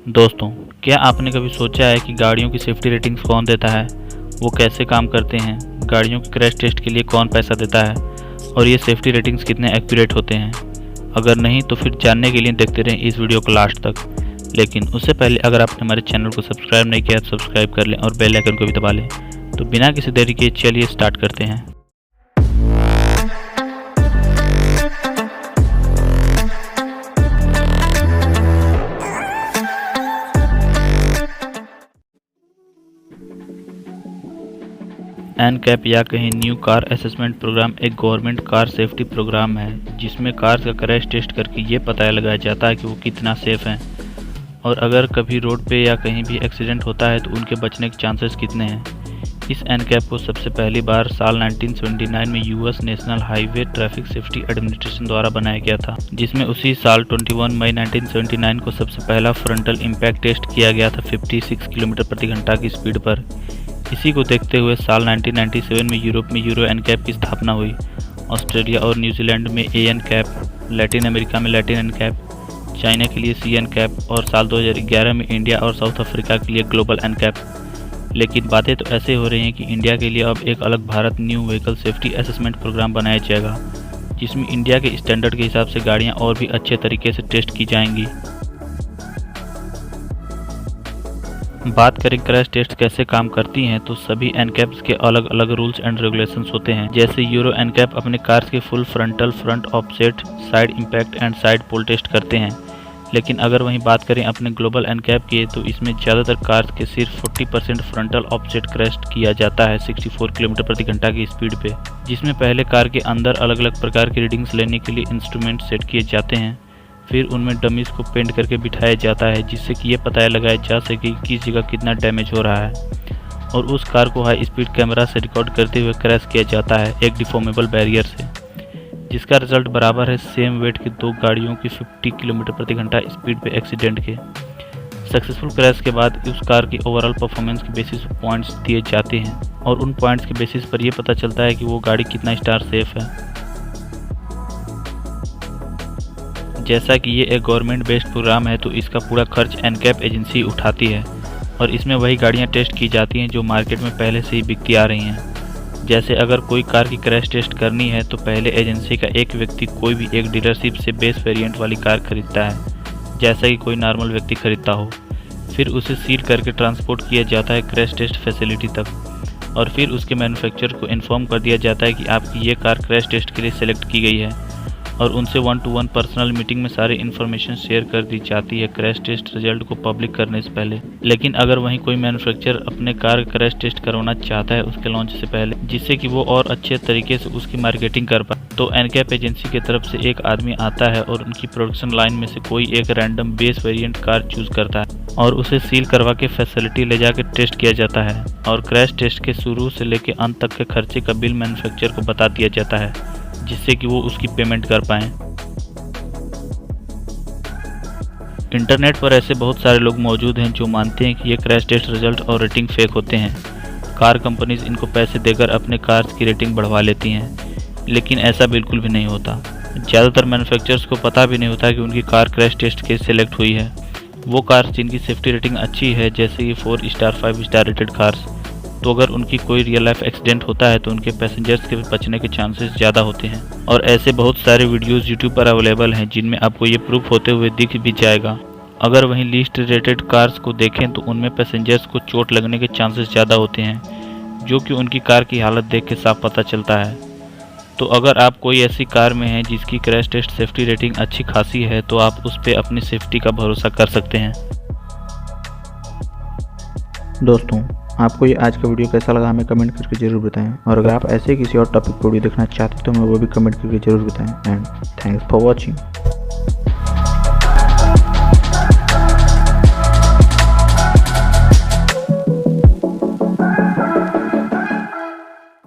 दोस्तों, क्या आपने कभी सोचा है कि गाड़ियों की सेफ्टी रेटिंग्स कौन देता है, वो कैसे काम करते हैं, गाड़ियों के क्रैश टेस्ट के लिए कौन पैसा देता है और ये सेफ्टी रेटिंग्स कितने एक्यूरेट होते हैं? अगर नहीं तो फिर जानने के लिए देखते रहें इस वीडियो को लास्ट तक। लेकिन उससे पहले अगर आपने हमारे चैनल को सब्सक्राइब नहीं किया तो सब्सक्राइब कर लें और बेल आइकन को भी दबा लें। तो बिना किसी देरी के चलिए स्टार्ट करते हैं। एनकैप या कहीं न्यू कार असेसमेंट प्रोग्राम एक गवर्नमेंट कार सेफ्टी प्रोग्राम है जिसमें कार का क्रैश टेस्ट करके ये पता लगाया जाता है कि वो कितना सेफ हैं और अगर कभी रोड पे या कहीं भी एक्सीडेंट होता है तो उनके बचने के चांसेस कितने हैं। इस एनकैप को सबसे पहली बार साल 1979 में US national highway traffic safety administration द्वारा बनाया गया था, जिसमें उसी साल 21 मई 1979 को सबसे पहला फ्रंटल इम्पैक्ट टेस्ट किया गया था 56 किलोमीटर प्रति घंटा की स्पीड पर। इसी को देखते हुए साल 1997 में यूरोप में यूरो एनकैप की स्थापना हुई। ऑस्ट्रेलिया और न्यूजीलैंड में ए एनकैप, लैटिन अमेरिका में लैटिन एनकैप, चाइना के लिए सी एनकैप और साल 2011 में इंडिया और साउथ अफ्रीका के लिए ग्लोबल एनकैप। लेकिन बातें तो ऐसे हो रही हैं कि इंडिया के लिए अब एक अलग Bharat new vehicle safety assessment programme बनाया जाएगा, जिसमें इंडिया के स्टैंडर्ड के हिसाब से गाड़ियाँ और भी अच्छे तरीके से टेस्ट की जाएंगी। बात करें क्रैश टेस्ट कैसे काम करती हैं तो सभी एनकैप्स के अलग अलग रूल्स एंड रेगुलेशंस होते हैं। जैसे यूरो एनकैप अपने कार्स के full frontal, front offset, side impact and side pole test करते हैं। लेकिन अगर वहीं बात करें अपने ग्लोबल एनकैप की तो इसमें ज़्यादातर कार्स के सिर्फ 40% फ्रंटल ऑफसेट क्रैश किया जाता है 64 किलोमीटर प्रति घंटा की स्पीड पे, जिसमें पहले कार के अंदर अलग अलग प्रकार की रीडिंग्स लेने के लिए इंस्ट्रूमेंट सेट किए जाते हैं। फिर उनमें डमीज को पेंट करके बिठाया जाता है जिससे कि ये पता लगाया जा सके कि किस जगह कितना डैमेज हो रहा है, और उस कार को हाई स्पीड कैमरा से रिकॉर्ड करते हुए क्रैश किया जाता है एक डिफॉर्मेबल बैरियर से, जिसका रिजल्ट बराबर है सेम वेट की दो गाड़ियों की 50 किलोमीटर प्रति घंटा स्पीड पे एक्सीडेंट के। सक्सेसफुल क्रैश के बाद उस कार की ओवरऑल परफॉर्मेंस के बेसिस पर पॉइंट्स दिए जाते हैं और उन पॉइंट्स के बेसिस पर यह पता चलता है कि वो गाड़ी कितना स्टार सेफ है। जैसा कि ये एक गवर्नमेंट बेस्ड प्रोग्राम है तो इसका पूरा खर्च एनकैप एजेंसी उठाती है और इसमें वही गाड़ियाँ टेस्ट की जाती हैं जो मार्केट में पहले से ही बिकती आ रही हैं। जैसे अगर कोई कार की क्रैश टेस्ट करनी है तो पहले एजेंसी का एक व्यक्ति कोई भी एक डीलरशिप से बेस वेरिएंट वाली कार खरीदता है, जैसा कि कोई नॉर्मल व्यक्ति खरीदता हो। फिर उसे सील करके ट्रांसपोर्ट किया जाता है क्रैश टेस्ट फैसिलिटी तक और फिर उसके मैन्युफैक्चरर को इन्फॉर्म कर दिया जाता है कि आपकी ये कार क्रैश टेस्ट के लिए सिलेक्ट की गई है और उनसे 1-to-1 पर्सनल मीटिंग में सारी इन्फॉर्मेशन शेयर कर दी जाती है क्रैश टेस्ट रिजल्ट को पब्लिक करने से पहले। लेकिन अगर वहीं कोई मैन्युफैक्चरर अपने कार का क्रैश टेस्ट करवाना चाहता है उसके लॉन्च से पहले, जिससे कि वो और अच्छे तरीके से उसकी मार्केटिंग कर पाए, तो एनकैप एजेंसी की तरफ से एक आदमी आता है और उनकी प्रोडक्शन लाइन में से कोई एक random base variant car choose करता है और उसे सील करवा के फैसिलिटी ले जाकर टेस्ट किया जाता है और क्रैश टेस्ट के शुरू से लेकर अंत तक के खर्चे का बिल मैन्युफैक्चरर को बता दिया जाता है, जिससे कि वो उसकी पेमेंट कर पाएँ। इंटरनेट पर ऐसे बहुत सारे लोग मौजूद हैं जो मानते हैं कि ये क्रैश टेस्ट रिजल्ट और रेटिंग फेक होते हैं। कार कंपनीज इनको पैसे देकर अपने कार्स की रेटिंग बढ़वा लेती हैं, लेकिन ऐसा बिल्कुल भी नहीं होता। ज़्यादातर मैन्युफैक्चरर्स को पता भी नहीं होता कि उनकी कार क्रैश टेस्ट के सेलेक्ट हुई है। वो कार्स जिनकी सेफ्टी रेटिंग अच्छी है, जैसे कि 4 स्टार 5 स्टार रेटेड कार्स, तो अगर उनकी कोई रियल लाइफ एक्सीडेंट होता है तो उनके पैसेंजर्स के बचने के चांसेस ज़्यादा होते हैं। और ऐसे बहुत सारे वीडियोस यूट्यूब पर अवेलेबल हैं जिनमें आपको ये प्रूफ होते हुए दिख भी जाएगा। अगर वहीं लीस्ट रेटेड कार्स को देखें तो उनमें पैसेंजर्स को चोट लगने के चांसेस ज़्यादा होते हैं, जो कि उनकी कार की हालत देख के साफ पता चलता है। तो अगर आप कोई ऐसी कार में हैं जिसकी क्रैश टेस्ट सेफ्टी रेटिंग अच्छी खासी है तो आप उस पर अपनी सेफ्टी का भरोसा कर सकते हैं। दोस्तों, आपको ये आज का वीडियो कैसा लगा हमें कमेंट करके जरूर बताएं, और अगर आप ऐसे किसी और टॉपिक पर वीडियो देखना चाहते हैं तो हमें वो भी कमेंट करके जरूर बताएं। And thanks for watching.